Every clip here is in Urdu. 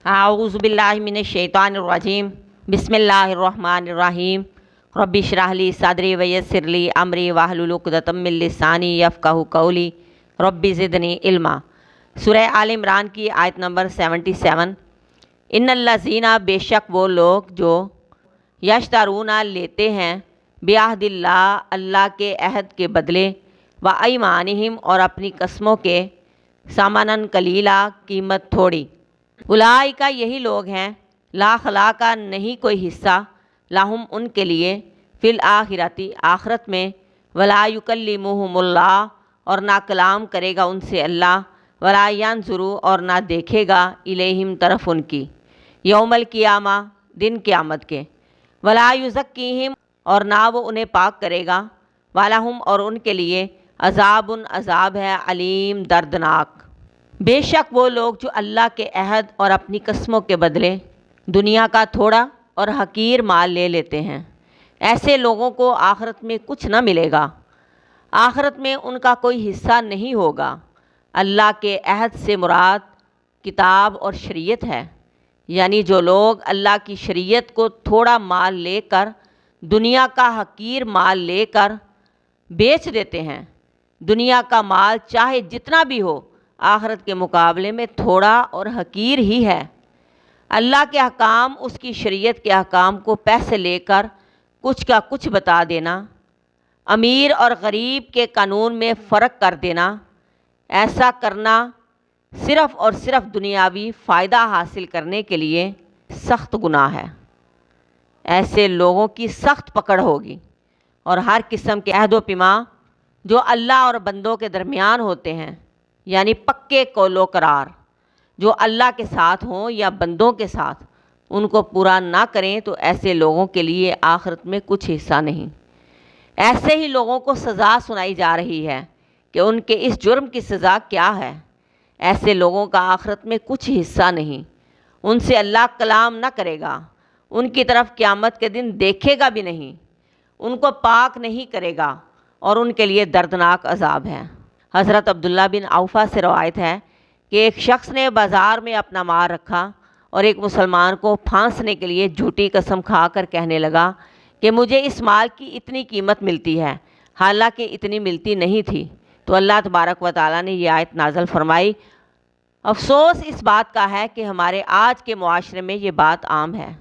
اعوذ باللہ من الشیطان الرجیم بسم اللہ الرحمن الرحیم رب اشرح لی صدری ویسر لی امری واحلل عقدۃ من لسانی یفقہوا قولی رب زدنی علما۔ سورہ آل عمران کی آیت نمبر 77۔ ان الذین، بے شک وہ لوگ جو یشترون لیتے ہیں بعہد اللہ، اللہ کے عہد کے بدلے، و ایمانہم اور اپنی قسموں کے، ثمناً قلیلا قیمت تھوڑی، اولئک یہی لوگ ہیں، لا خلاق نہیں کوئی حصہ، لہم ان کے لیے، فی الآخرۃ آخرت میں، ولا یکلمہم اللہ اور نہ کلام کرے گا ان سے اللہ، ولا ینظر اور نہ دیکھے گا الیہم طرف ان کی، یوم القیامہ دن قیامت کے، ولا یزکیہم اور نہ وہ انہیں پاک کرے گا، ولہم اور ان کے لیے عذاب عذاب ہے علیم دردناک۔ بے شک وہ لوگ جو اللہ کے عہد اور اپنی قسموں کے بدلے دنیا کا تھوڑا اور حقیر مال لے لیتے ہیں، ایسے لوگوں کو آخرت میں کچھ نہ ملے گا، آخرت میں ان کا کوئی حصہ نہیں ہوگا۔ اللہ کے عہد سے مراد کتاب اور شریعت ہے، یعنی جو لوگ اللہ کی شریعت کو تھوڑا مال لے کر دنیا کا حقیر مال لے کر بیچ دیتے ہیں۔ دنیا کا مال چاہے جتنا بھی ہو، آخرت کے مقابلے میں تھوڑا اور حقیر ہی ہے۔ اللہ کے احکام، اس کی شریعت کے احکام کو پیسے لے کر کچھ کا کچھ بتا دینا، امیر اور غریب کے قانون میں فرق کر دینا، ایسا کرنا صرف اور صرف دنیاوی فائدہ حاصل کرنے کے لیے سخت گناہ ہے۔ ایسے لوگوں کی سخت پکڑ ہوگی، اور ہر قسم کے عہد و پیما جو اللہ اور بندوں کے درمیان ہوتے ہیں، یعنی پکے قول و قرار جو اللہ کے ساتھ ہوں یا بندوں کے ساتھ، ان کو پورا نہ کریں تو ایسے لوگوں کے لیے آخرت میں کچھ حصہ نہیں۔ ایسے ہی لوگوں کو سزا سنائی جا رہی ہے کہ ان کے اس جرم کی سزا کیا ہے۔ ایسے لوگوں کا آخرت میں کچھ حصہ نہیں، ان سے اللہ کلام نہ کرے گا، ان کی طرف قیامت کے دن دیکھے گا بھی نہیں، ان کو پاک نہیں کرے گا، اور ان کے لیے دردناک عذاب ہے۔ حضرت عبداللہ بن عوفہ سے روایت ہے کہ ایک شخص نے بازار میں اپنا مال رکھا اور ایک مسلمان کو پھانسنے کے لیے جھوٹی قسم کھا کر کہنے لگا کہ مجھے اس مال کی اتنی قیمت ملتی ہے، حالانکہ اتنی ملتی نہیں تھی۔ تو اللہ تبارک و تعالیٰ نے یہ آیت نازل فرمائی۔ افسوس اس بات کا ہے کہ ہمارے آج کے معاشرے میں یہ بات عام ہے۔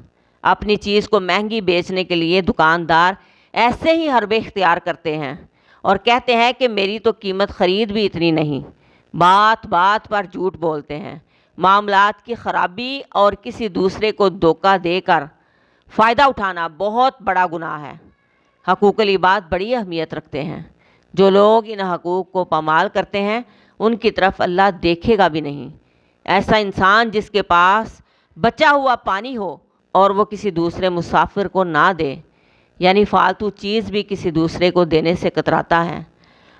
اپنی چیز کو مہنگی بیچنے کے لیے دکاندار ایسے ہی حربے اختیار کرتے ہیں اور کہتے ہیں کہ میری تو قیمت خرید بھی اتنی نہیں، بات بات پر جھوٹ بولتے ہیں۔ معاملات کی خرابی اور کسی دوسرے کو دھوکہ دے کر فائدہ اٹھانا بہت بڑا گناہ ہے۔ حقوق العباد بڑی اہمیت رکھتے ہیں۔ جو لوگ ان حقوق کو پامال کرتے ہیں، ان کی طرف اللہ دیکھے گا بھی نہیں۔ ایسا انسان جس کے پاس بچا ہوا پانی ہو اور وہ کسی دوسرے مسافر کو نہ دے، یعنی فالتو چیز بھی کسی دوسرے کو دینے سے کتراتا ہے،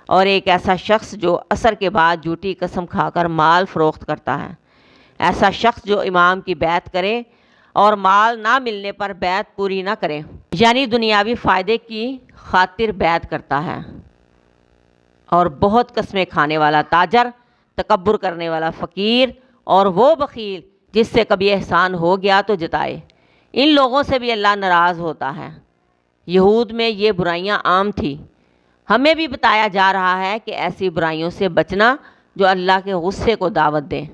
اور ایک ایسا شخص جو عصر کے بعد جھوٹی قسم کھا کر مال فروخت کرتا ہے، ایسا شخص جو امام کی بیعت کرے اور مال نہ ملنے پر بیعت پوری نہ کرے، یعنی دنیاوی فائدے کی خاطر بیعت کرتا ہے، اور بہت قسمیں کھانے والا تاجر، تکبر کرنے والا فقیر، اور وہ بخیل جس سے کبھی احسان ہو گیا تو جتائے، ان لوگوں سے بھی اللہ ناراض ہوتا ہے۔ یہود میں یہ برائیاں عام تھیں، ہمیں بھی بتایا جا رہا ہے کہ ایسی برائیوں سے بچنا جو اللہ کے غصے کو دعوت دیں۔